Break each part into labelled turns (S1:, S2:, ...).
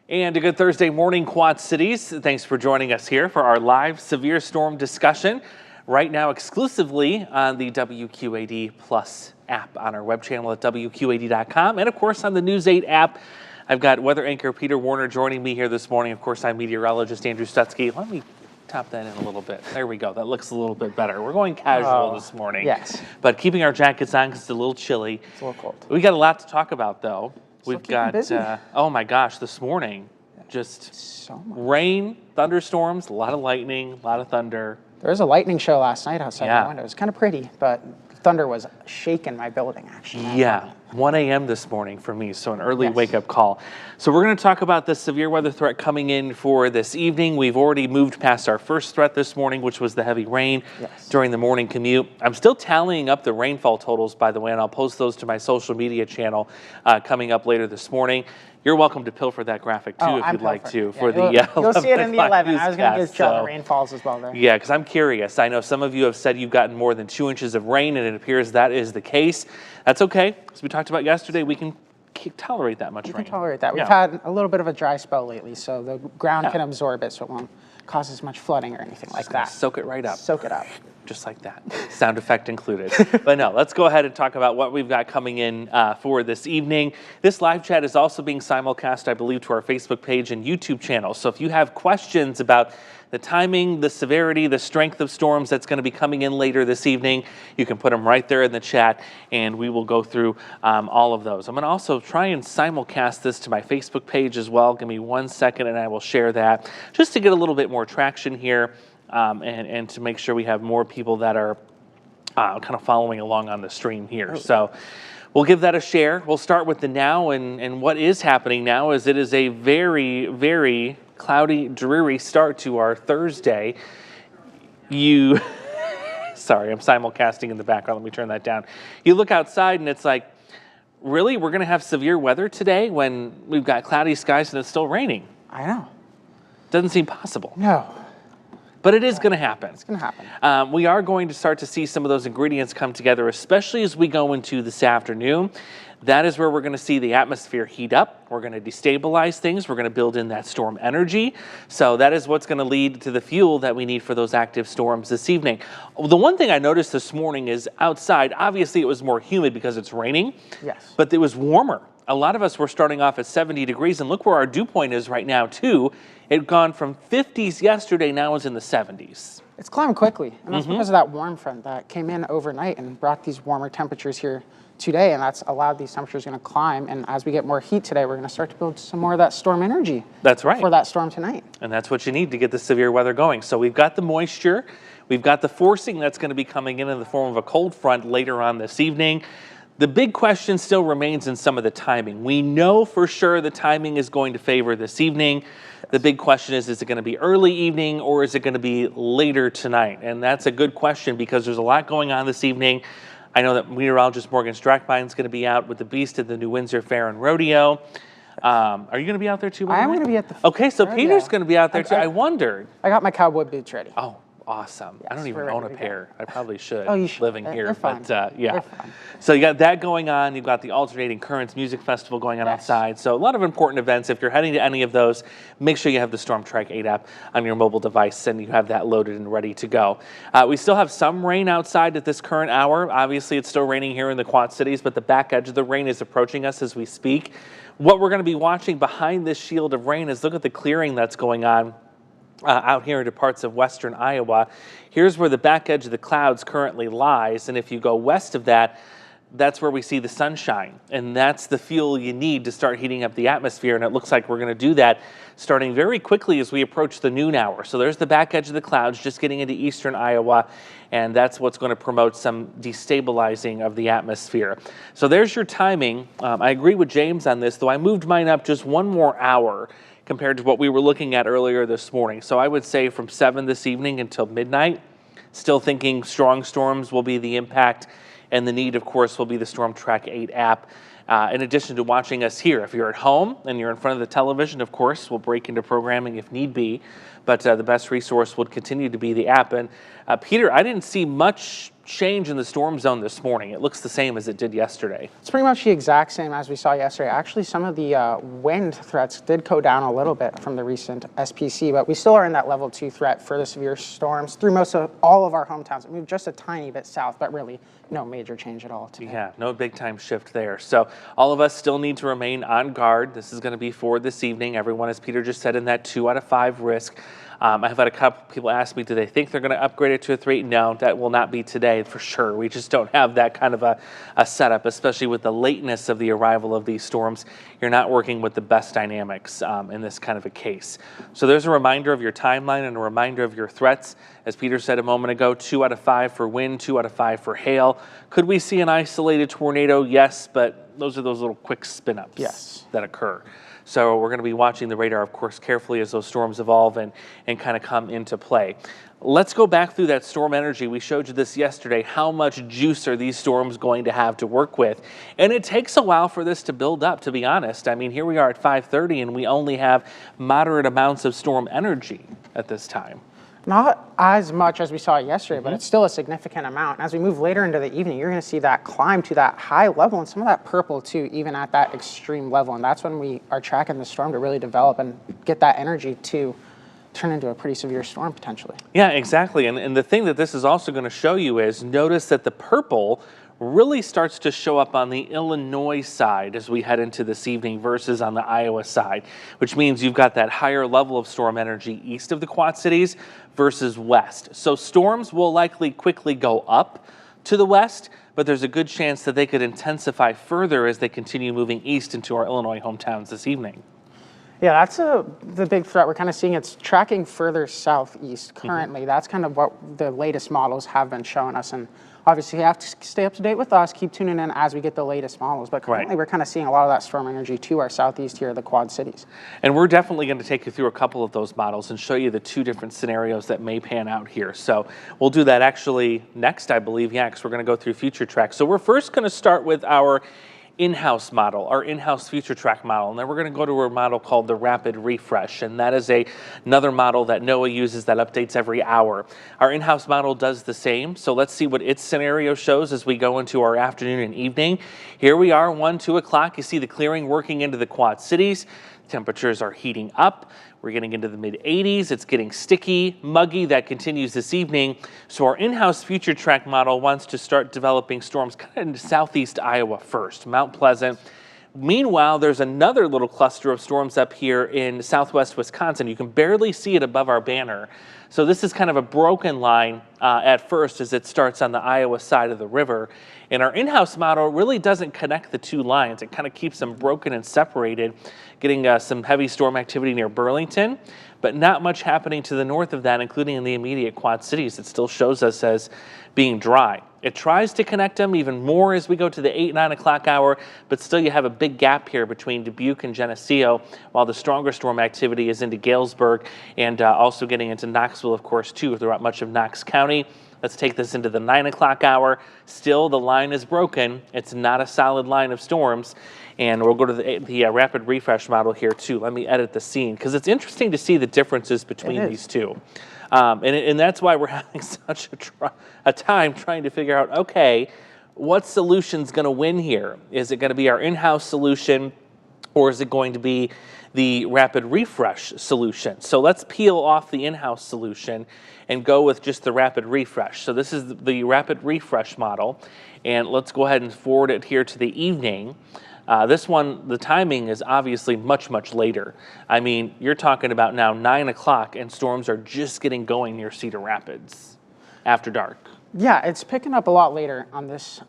S1: And a good Thursday morning, Quad Cities. Thanks for joining us here for our live severe storm discussion. Right now, exclusively on the WQAD Plus app on our web channel at WQAD.com. And of course, on the News 8 app. I've got weather anchor Peter Warner joining me here this morning. Of course, I'm meteorologist Andrew Stutzky. Let me top that in a little bit. There we go. That looks a little bit better. We're going casual this morning.
S2: Yes.
S1: But keeping our jackets on because it's a little chilly.
S2: It's a little cold.
S1: We got a lot to talk about, though. We've got,
S2: busy.
S1: oh my gosh, this morning, just
S2: So much.
S1: rain, thunderstorms, a lot of lightning, a lot of thunder.
S2: There was a lightning show last night outside
S1: Yeah.
S2: my window. It was kind of pretty, but thunder was shaking my building, actually.
S1: Yeah, 1 a.m. this morning for me, so an early
S2: Yes.
S1: wake-up call. So we're going to talk about the severe weather threat coming in for this evening. We've already moved past our first threat this morning, which was the heavy rain during the morning commute. I'm still tallying up the rainfall totals, by the way, and I'll post those to my social media channel coming up later this morning. You're welcome to pilfer that graphic, too, if you'd like to.
S2: Yeah,
S1: For the
S2: you'll see it in the 11. I was going to
S1: newscast,
S2: give Joe
S1: so-
S2: the rainfalls as well there.
S1: Yeah, because I'm curious. I know some of you have said you've gotten more than 2 inches of rain, and it appears that is the case. That's okay. As we talked about yesterday, we can tolerate that much
S2: You
S1: rain.
S2: can tolerate that. We've
S1: Yeah.
S2: had a little bit of a dry spell lately, so the ground can absorb it, so it won't cause as much flooding or anything like that.
S1: Soak it right up.
S2: Soak it up.
S1: Just like that. Sound effect included. But no, let's go ahead and talk about what we've got coming in for this evening. This live chat is also being simulcast, I believe, to our Facebook page and YouTube channel. So if you have questions about the timing, the severity, the strength of storms that's going to be coming in later this evening, you can put them right there in the chat, and we will go through all of those. I'm going to also try and simulcast this to my Facebook page as well. Give me 1 second, and I will share that just to get a little bit more traction here. And to make sure we have more people that are kind of following along on the stream here. So we'll give that a share. We'll start with the now, and what is happening now is it is a very, very cloudy, dreary start to our Thursday. Sorry, I'm simulcasting in the background. Let me turn that down. You look outside and it's like, really? We're going to have severe weather today when we've got cloudy skies and it's still raining?
S2: I know.
S1: Doesn't seem possible.
S2: No.
S1: But it is going to happen.
S2: It's going to happen.
S1: We are going to start to see some of those ingredients come together, especially as we go into this afternoon. That is where we're going to see the atmosphere heat up. We're going to destabilize things. We're going to build in that storm energy. So that is what's going to lead to the fuel that we need for those active storms this evening. The one thing I noticed this morning is outside, obviously it was more humid because it's raining.
S2: Yes.
S1: But it was warmer. A lot of us were starting off at 70 degrees, and look where our dew point is right now, too. It had gone from 50s yesterday, now it's in the 70s.
S2: It's climbing quickly, and that's because of that warm front that came in overnight and brought these warmer temperatures here today, and that's allowed these temperatures going to climb. And as we get more heat today, we're going to start to build some more of that storm energy.
S1: That's right.
S2: For that storm tonight.
S1: And that's what you need to get the severe weather going. So we've got the moisture, we've got the forcing that's going to be coming in the form of a cold front later on this evening. The big question still remains in some of the timing. We know for sure the timing is going to favor this evening. The big question is it going to be early evening or is it going to be later tonight? And that's a good question because there's a lot going on this evening. I know that meteorologist Morgan Strackbein is going to be out with the Beast at the New Windsor Fair and Rodeo. Are you going to be out there too?
S2: I am going to be at the
S1: Okay, so
S2: rodeo.
S1: Peter's going to be out there too. I wondered.
S2: I got my cowboy boots ready.
S1: Oh, awesome. I don't
S2: Yes,
S1: even
S2: we're
S1: own a
S2: ready to go.
S1: pair. I probably should.
S2: Oh, you should.
S1: Living
S2: They're
S1: here.
S2: fun.
S1: But yeah.
S2: They're fun.
S1: So you got that going on. You've got the Alternating Currents Music Festival going on outside. So a lot of important events. If you're heading to any of those, make sure you have the Storm Track 8 app on your mobile device and you have that loaded and ready to go. We still have some rain outside at this current hour. Obviously, it's still raining here in the Quad Cities, but the back edge of the rain is approaching us as we speak. What we're going to be watching behind this shield of rain is look at the clearing that's going on out here into parts of western Iowa. Here's where the back edge of the clouds currently lies, and if you go west of that, that's where we see the sunshine, and that's the fuel you need to start heating up the atmosphere, and it looks like we're going to do that starting very quickly as we approach the noon hour. So there's the back edge of the clouds just getting into eastern Iowa, and that's what's going to promote some destabilizing of the atmosphere. So there's your timing. I agree with James on this, though I moved mine up just one more hour compared to what we were looking at earlier this morning. So I would say from 7 this evening until midnight, still thinking strong storms will be the impact, and the need, of course, will be the Storm Track 8 app. In addition to watching us here, if you're at home and you're in front of the television, of course, we'll break into programming if need be. But the best resource would continue to be the app. And Peter, I didn't see much change in the storm zone this morning. It looks the same as it did yesterday.
S2: It's pretty much the exact same as we saw yesterday. Actually, some of the wind threats did go down a little bit from the recent SPC, but we still are in that level 2 threat for the severe storms through most of all of our hometowns. It moved just a tiny bit south, but really no major change at all today.
S1: Yeah, no big time shift there. So all of us still need to remain on guard. This is going to be for this evening. Everyone, as Peter just said, in that 2 out of 5 risk. I've had a couple people ask me, do they think they're going to upgrade it to a 3? No, that will not be today for sure. We just don't have that kind of a setup, especially with the lateness of the arrival of these storms. You're not working with the best dynamics in this kind of a case. So there's a reminder of your timeline and a reminder of your threats. As Peter said a moment ago, 2 out of 5 for wind, 2 out of 5 for hail. Could we see an isolated tornado? Yes, but those are those little quick spin-ups that occur. So we're going to be watching the radar, of course, carefully as those storms evolve and kind of come into play. Let's go back through that storm energy. We showed you this yesterday. How much juice are these storms going to have to work with? And it takes a while for this to build up, to be honest. I mean, here we are at 5:30, and we only have moderate amounts of storm energy at this time.
S2: Not as much as we saw yesterday, but it's still a significant amount. As we move later into the evening, you're going to see that climb to that high level and some of that purple too, even at that extreme level. And that's when we are tracking the storm to really develop and get that energy to turn into a pretty severe storm potentially.
S1: Yeah, exactly. And the thing that this is also going to show you is notice that the purple really starts to show up on the Illinois side as we head into this evening versus on the Iowa side, which means you've got that higher level of storm energy east of the Quad Cities versus west. So storms will likely quickly go up to the west, but there's a good chance that they could intensify further as they continue moving east into our Illinois hometowns this evening.
S2: Yeah, that's the big threat. We're kind of seeing it's tracking further southeast currently. That's kind of what the latest models have been showing us. And obviously, you have to stay up to date with us, keep tuning in as we get the latest models. But currently, we're kind of seeing a lot of that storm energy to our southeast here, the Quad Cities.
S1: And we're definitely going to take you through a couple of those models and show you the 2 different scenarios that may pan out here. So we'll do that actually next, I believe, because we're going to go through future tracks. So we're first going to start with our in-house model, our in-house future track model, and then we're going to go to a model called the Rapid Refresh, and that is another model that NOAA uses that updates every hour. Our in-house model does the same, so let's see what its scenario shows as we go into our afternoon and evening. Here we are, 1, 2 o'clock. You see the clearing working into the Quad Cities. Temperatures are heating up. We're getting into the mid-80s. It's getting sticky, muggy. That continues this evening. So our in-house future track model wants to start developing storms kind of into southeast Iowa first, Mount Pleasant. Meanwhile, there's another little cluster of storms up here in southwest Wisconsin. You can barely see it above our banner. So this is kind of a broken line at first as it starts on the Iowa side of the river. And our in-house model really doesn't connect the 2 lines. It kind of keeps them broken and separated, getting some heavy storm activity near Burlington, but not much happening to the north of that, including in the immediate Quad Cities. It still shows us as being dry. It tries to connect them even more as we go to the 8, 9 o'clock hour, but still you have a big gap here between Dubuque and Geneseo, while the stronger storm activity is into Galesburg and also getting into Knoxville, of course, too, throughout much of Knox County. Let's take this into the 9 o'clock hour. Still, the line is broken. It's not a solid line of storms. And we'll go to the Rapid Refresh model here, too. Let me edit the scene, because it's interesting to see the differences between these 2. And that's why we're having such a time trying to figure out, okay, what solution's going to win here? Is it going to be our in-house solution, or is it going to be the Rapid Refresh solution? So let's peel off the in-house solution and go with just the Rapid Refresh. So this is the Rapid Refresh model, and let's go ahead and forward it here to the evening. This one, the timing is obviously much, much later. I mean, you're talking about now 9 o'clock and storms are just getting going near Cedar Rapids after dark.
S2: Yeah, it's picking up a lot later on this.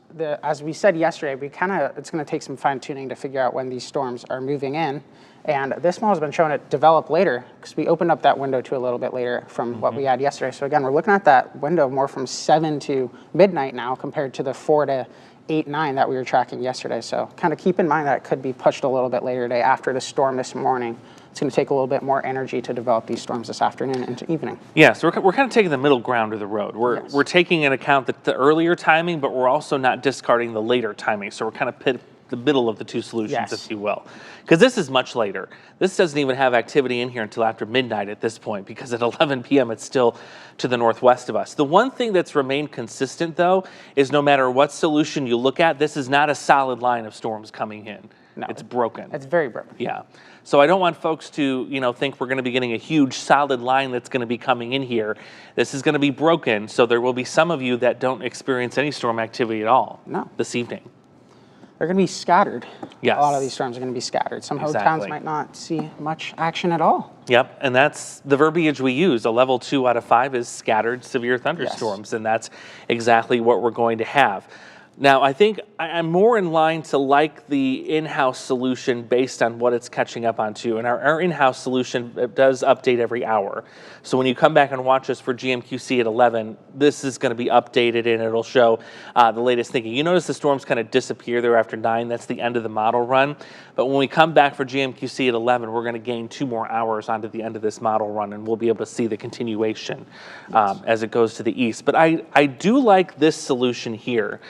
S2: As we said yesterday, it's going to take some fine tuning to figure out when these storms are moving in. And this model has been showing it develop later because we opened up that window to a little bit later from what we had yesterday. So again, we're looking at that window more from 7 to midnight now compared to the 4 to 8, 9 that we were tracking yesterday. So kind of keep in mind that it could be pushed a little bit later today after the storm this morning. It's going to take a little bit more energy to develop these storms this afternoon into evening.
S1: Yeah, so we're kind of taking the middle ground of the road. We're taking into account the earlier timing, but we're also not discarding the later timing. So we're kind of the middle of the two solutions,
S2: Yes.
S1: if you will. Because this is much later. This doesn't even have activity in here until after midnight at this point, because at 11 p.m. it's still to the northwest of us. The one thing that's remained consistent, though, is no matter what solution you look at, this is not a solid line of storms coming in.
S2: No.
S1: It's broken.
S2: It's very broken.
S1: Yeah. So I don't want folks to, think we're going to be getting a huge solid line that's going to be coming in here. This is going to be broken, so there will be some of you that don't experience any storm activity at all this evening.
S2: They're going to be scattered.
S1: Yes.
S2: A lot of these storms are going to be scattered. Some towns
S1: Exactly.
S2: might not see much action at all.
S1: Yep, and that's the verbiage we use. A level 2 out of 5 is scattered severe thunderstorms, and that's exactly what we're going to have. Now, I think I'm more in line to like the in-house solution based on what it's catching up onto. And our in-house solution does update every hour. So when you come back and watch us for GMQC at 11, this is going to be updated and it'll show the latest thinking. You notice the storms kind of disappear there after 9. That's the end of the model run. But when we come back for GMQC at 11, we're going to gain 2 more hours onto the end of this model run, and we'll be able to see the continuation as it goes to the east. But I do like this solution here,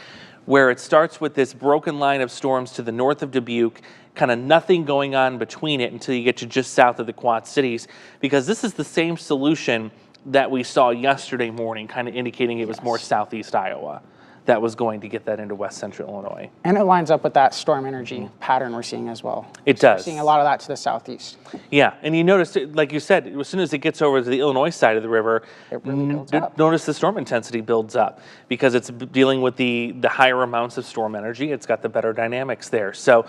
S1: where it starts with this broken line of storms to the north of Dubuque, kind of nothing going on between it until you get to just south of the Quad Cities, because this is the same solution that we saw yesterday morning, kind of indicating it was more southeast Iowa that was going to get that into west central Illinois.
S2: And it lines up with that storm energy pattern we're seeing as well.
S1: It does.
S2: We're seeing a lot of that to the southeast.
S1: Yeah, and you notice, like you said, as soon as it gets over to the Illinois side of the river,
S2: It really builds up.
S1: notice the storm intensity builds up because it's dealing with the higher amounts of storm energy. It's got the better dynamics there. So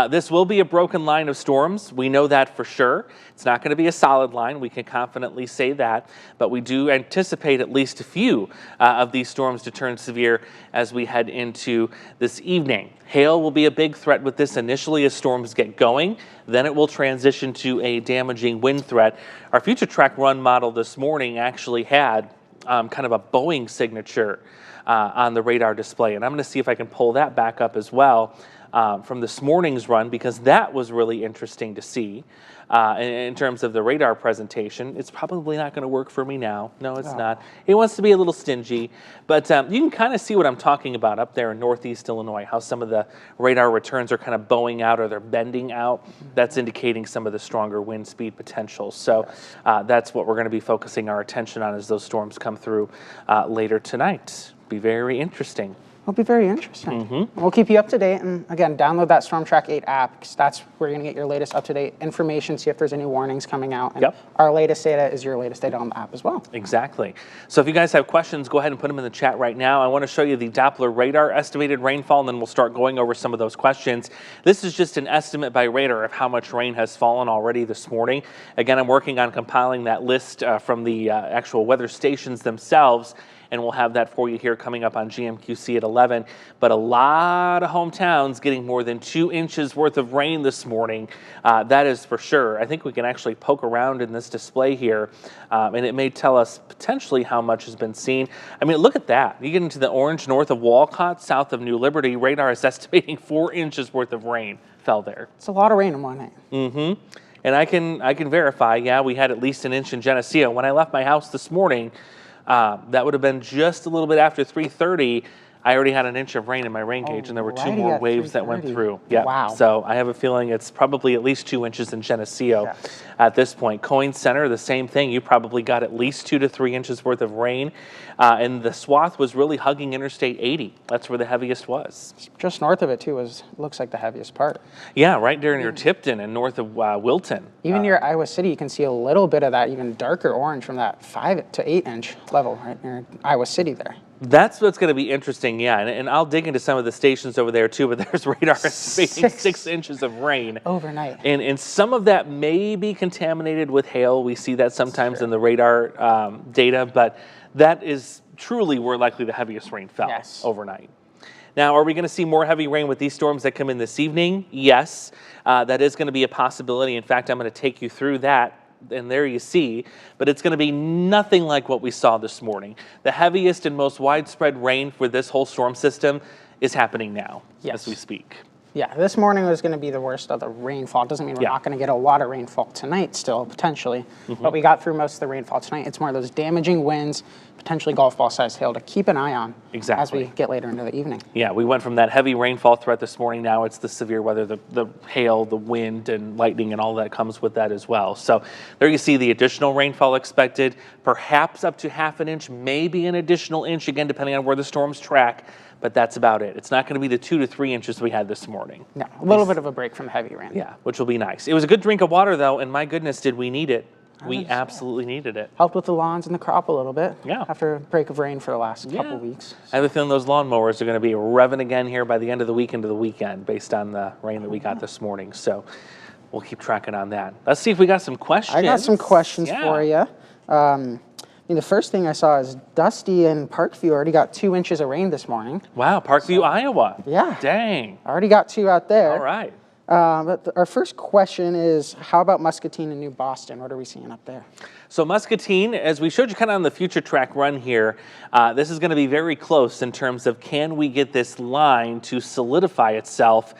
S1: this will be a broken line of storms. We know that for sure. It's not going to be a solid line. We can confidently say that. But we do anticipate at least a few of these storms to turn severe as we head into this evening. Hail will be a big threat with this initially as storms get going. Then it will transition to a damaging wind threat. Our future track run model this morning actually had kind of a Boeing signature on the radar display. And I'm going to see if I can pull that back up as well from this morning's run, because that was really interesting to see in terms of the radar presentation. It's probably not going to work for me now. No, it's not. It wants to be a little stingy, but you can kind of see what I'm talking about up there in northeast Illinois, how some of the radar returns are kind of bowing out or they're bending out. That's indicating some of the stronger wind speed potential. So that's what we're going to be focusing our attention on as those storms come through later tonight. Be very interesting.
S2: It'll be very interesting. We'll keep you up to date. And again, download that Storm Track 8 app, because that's where you're going to get your latest up-to-date information, see if there's any warnings coming out. And our latest data is your latest data on the app as well.
S1: Exactly. So if you guys have questions, go ahead and put them in the chat right now. I want to show you the Doppler radar estimated rainfall, and then we'll start going over some of those questions. This is just an estimate by radar of how much rain has fallen already this morning. Again, I'm working on compiling that list from the actual weather stations themselves, and we'll have that for you here coming up on GMQC at 11. But a lot of hometowns getting more than 2 inches worth of rain this morning. That is for sure. I think we can actually poke around in this display here, and it may tell us potentially how much has been seen. I mean, look at that. You get into the orange north of Walcott, south of New Liberty. Radar is estimating 4 inches worth of rain fell there.
S2: It's a lot of rain in one night.
S1: And I can verify, yeah, we had at least an inch in Geneseo. When I left my house this morning, that would have been just a little bit after 3:30. I already had an inch of rain in my rain gauge, and there were 2 more waves that went through. Yeah.
S2: Wow.
S1: So I have a feeling it's probably at least 2 inches in Geneseo at this point. Coyne Center, the same thing. You probably got at least 2 to 3 inches worth of rain. And the swath was really hugging Interstate 80. That's where the heaviest was.
S2: Just north of it, too, looks like the heaviest part.
S1: Yeah, right there near Tipton and north of Wilton.
S2: Even near Iowa City, you can see a little bit of that even darker orange from that 5 to 8 inch level right near Iowa City there.
S1: That's what's going to be interesting, yeah. And I'll dig into some of the stations over there, too, but there's radar estimating 6 inches of rain.
S2: Overnight.
S1: And some of that may be contaminated with hail. We see that sometimes in the radar data, but that is truly where likely the heaviest rain fell overnight. Now, are we going to see more heavy rain with these storms that come in this evening? Yes, that is going to be a possibility. In fact, I'm going to take you through that. And there you see, but it's going to be nothing like what we saw this morning. The heaviest and most widespread rain for this whole storm system is happening now as we speak.
S2: Yeah, this morning was going to be the worst of the rainfall. Doesn't mean we're
S1: Yeah.
S2: not going to get a lot of rainfall tonight still, potentially. But we got through most of the rainfall tonight. It's more of those damaging winds, potentially golf ball sized hail to keep an eye on as
S1: Exactly.
S2: we get later into the evening.
S1: Yeah, we went from that heavy rainfall threat this morning. Now it's the severe weather, the hail, the wind, and lightning, and all that comes with that as well. So there you see the additional rainfall expected, perhaps up to half an inch, maybe an additional inch, again, depending on where the storms track. But that's about it. It's not going to be the 2 to 3 inches we had this morning.
S2: No, a little bit of a break from the heavy rain.
S1: Yeah, which will be nice. It was a good drink of water, though, and my goodness, did we need it. We absolutely needed it.
S2: Helped with the lawns and the crop a little bit.
S1: Yeah.
S2: After a break of rain for the last couple weeks.
S1: I have a feeling those lawnmowers are going to be revving again here by the end of the week into the weekend based on the rain that we got this morning. So we'll keep tracking on that. Let's see if we got some questions.
S2: I got some questions
S1: Yeah.
S2: for you. The first thing I saw is Dusty and Parkview already got 2 inches of rain this morning.
S1: Wow, Parkview, Iowa.
S2: Yeah.
S1: Dang.
S2: Already got 2 out there.
S1: All right.
S2: But our first question is, how about Muscatine and New Boston? What are we seeing up there?
S1: So Muscatine, as we showed you kind of on the future track run here, this is going to be very close in terms of can we get this line to solidify itself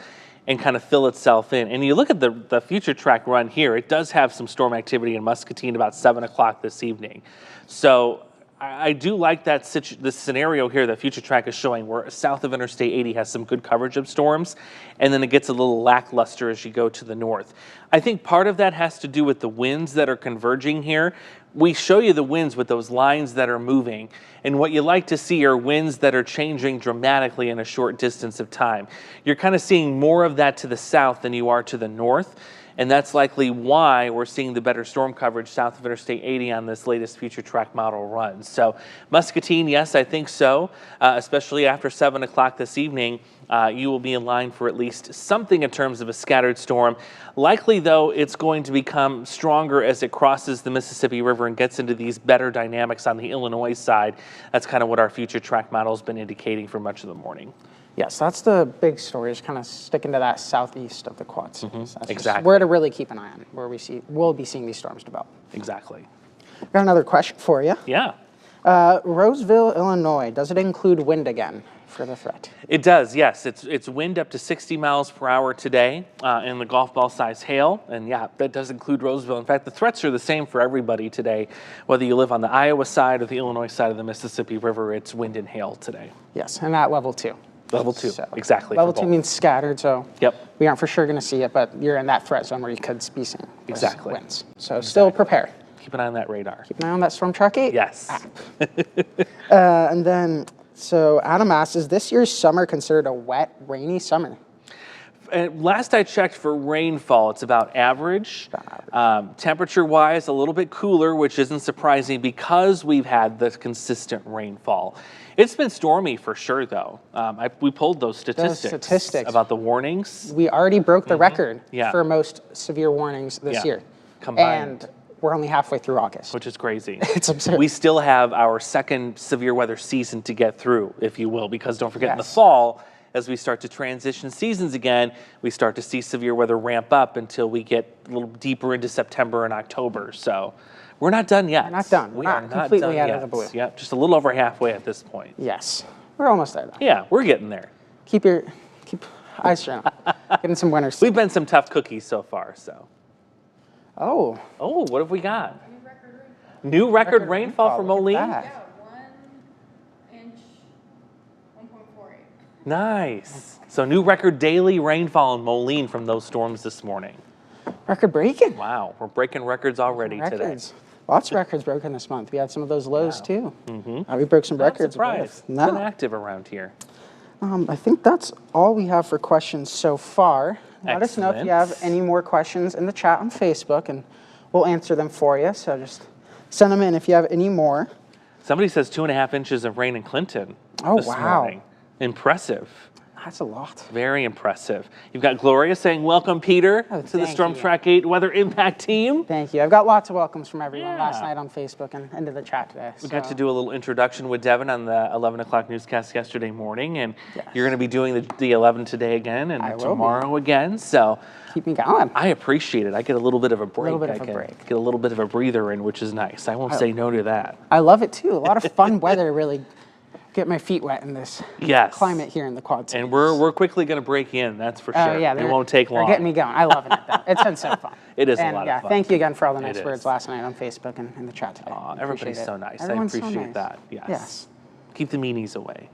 S1: and kind of fill itself in. And you look at the future track run here, it does have some storm activity in Muscatine about 7 o'clock this evening. So I do like that this scenario here that Future Track is showing, where south of Interstate 80 has some good coverage of storms, and then it gets a little lackluster as you go to the north. I think part of that has to do with the winds that are converging here. We show you the winds with those lines that are moving, and what you like to see are winds that are changing dramatically in a short distance of time. You're kind of seeing more of that to the south than you are to the north. And that's likely why we're seeing the better storm coverage south of Interstate 80 on this latest Future Track model run. So Muscatine, yes, I think so, especially after 7 o'clock this evening. You will be in line for at least something in terms of a scattered storm. Likely, though, it's going to become stronger as it crosses the Mississippi River and gets into these better dynamics on the Illinois side. That's kind of what our Future Track model has been indicating for much of the morning.
S2: Yes, that's the big story, is kind of sticking to that southeast of the Quad Cities. That's
S1: Exactly.
S2: just where to really keep an eye on, where we'll be seeing these storms develop.
S1: Exactly.
S2: Got another question for you.
S1: Yeah.
S2: Roseville, Illinois, does it include wind again for the threat?
S1: It does, yes. It's wind up to 60 miles per hour today in the golf ball size hail. And yeah, that does include Roseville. In fact, the threats are the same for everybody today. Whether you live on the Iowa side or the Illinois side of the Mississippi River, it's wind and hail today.
S2: Yes, and at level 2.
S1: Level 2,
S2: So,
S1: exactly.
S2: Level
S1: for
S2: 2
S1: both.
S2: means scattered, so
S1: Yep.
S2: we aren't for sure going to see it, but you're in that threat zone where you could be seeing those
S1: Exactly.
S2: winds. So still prepare.
S1: Keep an eye on that radar.
S2: Keep an eye on that Storm Track 8.
S1: Yes.
S2: And then, so Adam asks, is this year's summer considered a wet, rainy summer?
S1: And last I checked for rainfall, it's about average. Temperature-wise, a little bit cooler, which isn't surprising because we've had the consistent rainfall. It's been stormy for sure, though. We pulled those statistics about the warnings.
S2: We already broke the record
S1: Yeah.
S2: for most severe warnings this
S1: Yeah.
S2: year.
S1: Combined.
S2: And we're only halfway through August.
S1: Which is crazy.
S2: It's absurd.
S1: We still have our second severe weather season to get through, if you will, because don't forget in the
S2: Yes.
S1: fall, as we start to transition seasons again, we start to see severe weather ramp up until we get a little deeper into September and October. So we're not done yet.
S2: We're not done.
S1: We
S2: We're
S1: are
S2: not
S1: not
S2: completely
S1: done
S2: out
S1: yet.
S2: of the blue.
S1: Yep, just a little over halfway at this point.
S2: Yes. We're almost there, though.
S1: Yeah, we're getting there.
S2: Keep eyes straight on. Getting some winter sleep.
S1: We've been some tough cookies so far, so.
S2: Oh,
S1: Oh, what have we got? New record rainfall for
S2: look at
S1: Moline?
S2: that.
S3: Yeah, 1 inch, 1.48.
S1: Nice. So new record daily rainfall in Moline from those storms this morning.
S2: Record breaking.
S1: Wow, we're breaking records already today.
S2: Records. Lots of records broken this month. We had some of those lows too.
S1: Mm-hmm.
S2: We broke some
S1: Not
S2: records.
S1: surprised. It's
S2: No.
S1: been active around here.
S2: I think that's all we have for questions so far. Let us know if you have
S1: Excellent.
S2: any more questions in the chat on Facebook, and we'll answer them for you. So just send them in if you have any more.
S1: Somebody says 2.5 inches of rain in Clinton
S2: Oh,
S1: this
S2: wow.
S1: morning. Impressive.
S2: That's a lot.
S1: Very impressive. You've got Gloria saying, welcome, Peter,
S2: Oh,
S1: to the
S2: thank
S1: Storm
S2: you.
S1: Track 8 Weather Impact Team.
S2: Thank you. I've got lots of welcomes from everyone last
S1: Yeah.
S2: night on Facebook and into the chat today.
S1: We got to do a little introduction with Devin on the 11 o'clock newscast yesterday morning, and
S2: Yes.
S1: you're going to be doing the 11 today again and
S2: I will be.
S1: tomorrow again. So
S2: Keep me going.
S1: I appreciate it. I get a little bit of a break.
S2: bit of
S1: I
S2: a
S1: can
S2: break.
S1: get a little bit of a breather in, which is nice. I won't say no to that.
S2: I love it too. A lot of fun weather really Get my feet wet in this
S1: Yes.
S2: climate here in the Quad Cities.
S1: And we're quickly going to break in, that's for sure.
S2: Oh, yeah.
S1: It won't take long.
S2: They're getting me going. I love it. It's been so fun.
S1: It is a
S2: And
S1: lot of
S2: yeah,
S1: fun.
S2: thank you again for all the nice
S1: It
S2: words
S1: is.
S2: last night on Facebook and in the chat today.
S1: Aw,
S2: I
S1: everybody's
S2: appreciate
S1: so
S2: it.
S1: nice.
S2: Everyone's
S1: I
S2: so
S1: appreciate
S2: nice.
S1: that. Yes.
S2: Yes.
S1: Keep the meanies away.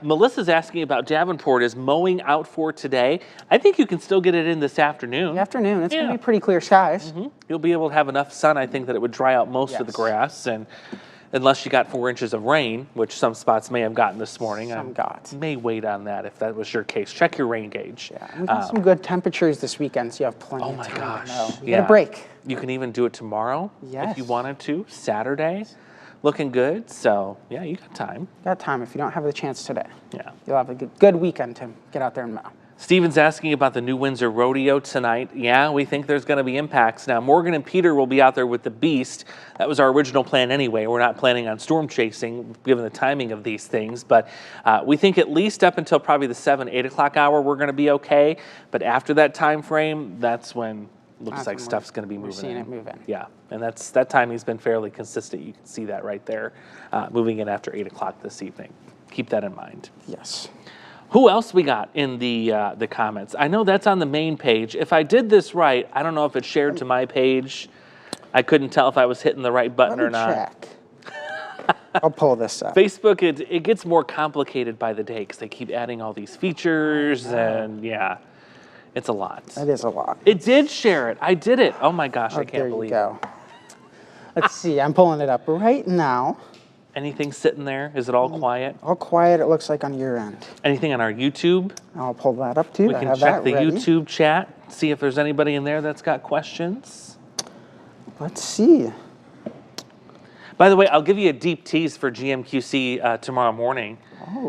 S1: Melissa's asking about Davenport. Is mowing out for today? I think you can still get it in this afternoon.
S2: The afternoon, it's going
S1: Yeah.
S2: to be pretty clear skies.
S1: You'll be able to have enough sun, I think, that it would dry out most of the
S2: Yes.
S1: grass. And unless you got 4 inches of rain, which some spots may have gotten this morning.
S2: Some
S1: I
S2: got.
S1: may wait on that if that was your case. Check your rain gauge.
S2: Yeah, we've got some good temperatures this weekend, so you have plenty
S1: Oh
S2: of
S1: my
S2: time
S1: gosh.
S2: to know. You
S1: Yeah.
S2: get a break.
S1: You can even do it tomorrow if you
S2: Yes.
S1: wanted to. Saturday, looking good. So yeah, you got time.
S2: Got time if you don't have the chance today.
S1: Yeah.
S2: You'll have a good weekend to get out there and mow.
S1: Steven's asking about the New Windsor Rodeo tonight. Yeah, we think there's going to be impacts. Now, Morgan and Peter will be out there with the Beast. That was our original plan anyway. We're not planning on storm chasing, given the timing of these things. But we think at least up until probably the 7, 8 o'clock hour, we're going to be okay. But after that time frame, that's when looks
S2: That's
S1: like
S2: when
S1: stuff's going to be
S2: we're
S1: moving
S2: seeing
S1: in.
S2: it move in.
S1: Yeah, and that timing's been fairly consistent. You can see that right there, moving in after 8 o'clock this evening. Keep that in mind.
S2: Yes.
S1: Who else we got in the comments? I know that's on the main page. If I did this right, I don't know if it's shared to my page. I couldn't tell if I was hitting the right button
S2: Let
S1: or
S2: me
S1: not.
S2: check. I'll pull this up.
S1: Facebook, it gets more complicated by the day because they keep adding all these features, and yeah, it's a lot.
S2: That is a lot.
S1: It did share it. I did it. Oh my gosh, I
S2: Oh,
S1: can't
S2: there you
S1: believe it.
S2: go. Let's see. I'm pulling it up right now.
S1: Anything sitting there? Is it all quiet?
S2: All quiet, it looks like on your end.
S1: Anything on our YouTube?
S2: I'll pull that up too.
S1: We
S2: I
S1: can
S2: have
S1: check
S2: that
S1: the
S2: ready.
S1: YouTube chat, see if there's anybody in there that's got questions.
S2: Let's see.
S1: By the way, I'll give you a deep tease for GMQC tomorrow morning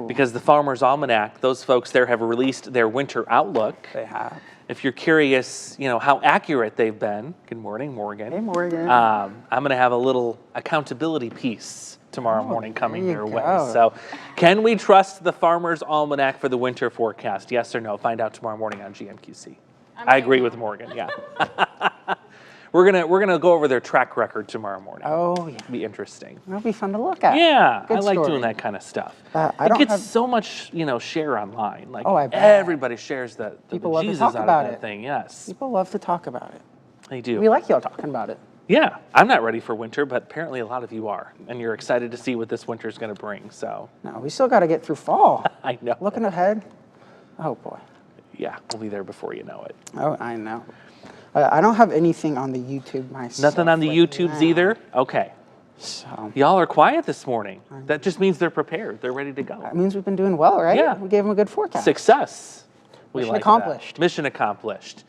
S1: because the Farmer's Almanac, those folks there have released their winter outlook.
S2: They have.
S1: If you're curious, how accurate they've been, good morning, Morgan.
S2: Hey, Morgan.
S1: I'm going to have a little accountability piece tomorrow morning coming
S2: you
S1: your way.
S2: go.
S1: So, can we trust the Farmer's Almanac for the winter forecast? Yes or no? Find out tomorrow morning on GMQC. I agree with Morgan. Yeah. We're gonna go over their track record tomorrow morning.
S2: Oh, yeah.
S1: Be interesting.
S2: That'll be fun to look at.
S1: Yeah,
S2: Good
S1: I like
S2: story.
S1: doing that kind of stuff.
S2: I
S1: it
S2: don't
S1: gets
S2: have-
S1: so much, share online. Like
S2: Oh, I bet.
S1: everybody shares the
S2: People love to
S1: Jesus
S2: talk
S1: out
S2: about
S1: of that
S2: it.
S1: thing. Yes,
S2: People love to talk about it.
S1: they do.
S2: We like y'all talking about it.
S1: Yeah, I'm not ready for winter, but apparently a lot of you are, and you're excited to see what this winter is going to bring. So
S2: No, we still got to get through fall.
S1: I know.
S2: Looking ahead. Oh, boy.
S1: Yeah, we'll be there before you know it.
S2: Oh, I know. I don't have anything on the YouTube myself.
S1: Nothing on the
S2: right
S1: YouTubes
S2: now.
S1: either. Okay,
S2: So
S1: y'all are quiet this morning. That just means they're prepared. They're ready to go.
S2: that means we've been doing well, right?
S1: Yeah.
S2: We gave them a good forecast.
S1: Success. We
S2: Mission
S1: like that.
S2: accomplished.
S1: Mission accomplished.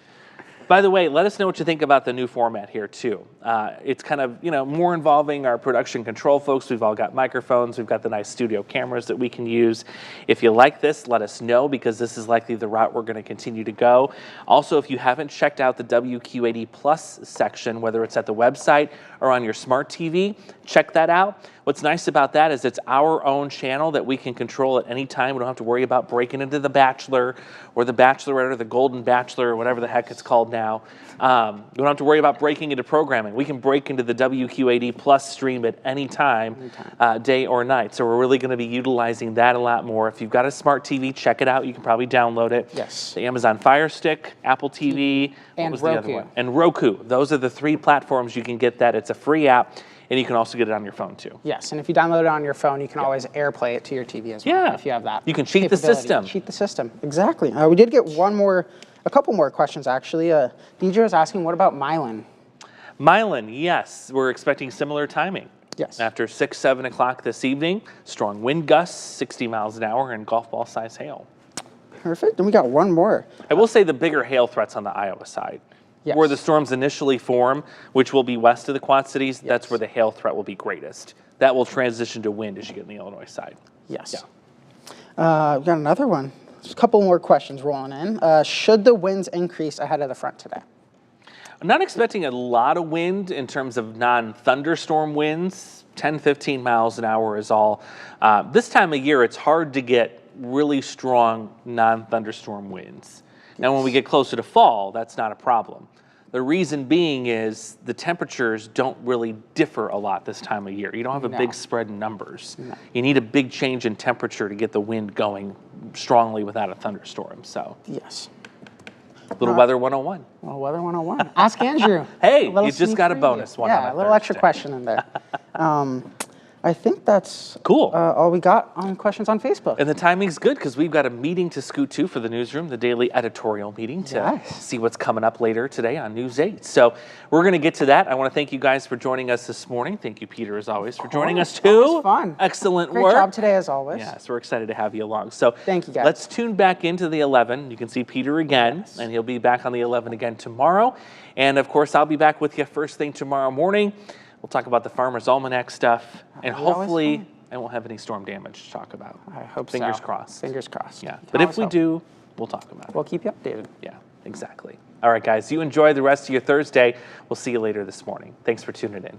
S1: By the way, let us know what you think about the new format here too. It's kind of more involving our production control folks. We've all got microphones. We've got the nice studio cameras that we can use. If you like this, let us know because this is likely the route we're going to continue to go. Also, if you haven't checked out the WQ80 Plus section, whether it's at the website or on your smart TV, check that out. What's nice about that is it's our own channel that we can control at any time. We don't have to worry about breaking into The Bachelor or The Bachelorette or The Golden Bachelor or whatever the heck it's called now. We don't have to worry about breaking into programming. We can break into the WQ80 Plus stream at any time, day or night. So we're really going to be utilizing that a lot more. If you've got a smart TV, check it out. You can probably download it.
S2: Yes.
S1: The Amazon Fire Stick, Apple TV, what
S2: And
S1: was the other
S2: Roku.
S1: one? And Roku. Those are the 3 platforms you can get that. It's a free app. And you can also get it on your phone too.
S2: Yes, and if you download it on your phone, you can always AirPlay it to your TV as well.
S1: Yeah.
S2: If you have that.
S1: You can cheat the
S2: capability.
S1: system.
S2: Cheat the system. Exactly. We did get a couple more questions actually. DJ was asking, what about Milan?
S1: Milan, yes, we're expecting similar timing.
S2: Yes.
S1: After 6, 7 o'clock this evening, strong wind gusts, 60 miles an hour, and golf ball size hail.
S2: Perfect. And we got one more.
S1: I will say the bigger hail threats on the Iowa side.
S2: Yes.
S1: Where the storms initially form, which will be west of the Quad Cities, that's
S2: Yes.
S1: where the hail threat will be greatest. That will transition to wind as you get in the Illinois side.
S2: Yes.
S1: Yeah.
S2: We got another one. There's a couple more questions rolling in. Should the winds increase ahead of the front today?
S1: I'm not expecting a lot of wind in terms of non-thunderstorm winds. 10, 15 miles an hour is all. This time of year, it's hard to get really strong non-thunderstorm winds. Now, when we get closer to fall, that's not a problem. The reason being is the temperatures don't really differ a lot this time of year. You don't have a big spread in numbers. You need a big change in temperature to get the wind going strongly without a thunderstorm. So,
S2: Yes.
S1: little weather 101.
S2: Well, Weather 101. Ask Andrew.
S1: Hey,
S2: A little
S1: you just
S2: sneak
S1: got a
S2: preview.
S1: bonus one on
S2: Yeah,
S1: a
S2: a little extra
S1: Thursday.
S2: question in there. I think that's
S1: Cool.
S2: all we got on questions on Facebook.
S1: And the timing's good because we've got a meeting to scoot to for the newsroom, the daily editorial meeting to
S2: Yes.
S1: see what's coming up later today on News 8. So we're going to get to that. I want to thank you guys for joining us this morning. Thank you, Peter, as always, for joining us too.
S2: Always fun.
S1: Excellent
S2: Great
S1: work.
S2: job today, as always.
S1: Yes, we're excited to have you along. So
S2: Thank you, guys.
S1: let's tune back into the 11. You can see Peter again, and he'll be back on the 11 again tomorrow. And of course, I'll be back with you first thing tomorrow morning. We'll talk about the Farmer's Almanac stuff, and
S2: always
S1: hopefully
S2: fun.
S1: I won't have any storm damage to talk about.
S2: I hope
S1: Fingers
S2: so.
S1: crossed.
S2: Fingers crossed.
S1: Yeah,
S2: You can
S1: but if
S2: always
S1: we
S2: hope.
S1: do, we'll talk about it.
S2: We'll keep you updated.
S1: Yeah, exactly. All right, guys, you enjoy the rest of your Thursday. We'll see you later this morning. Thanks for tuning in.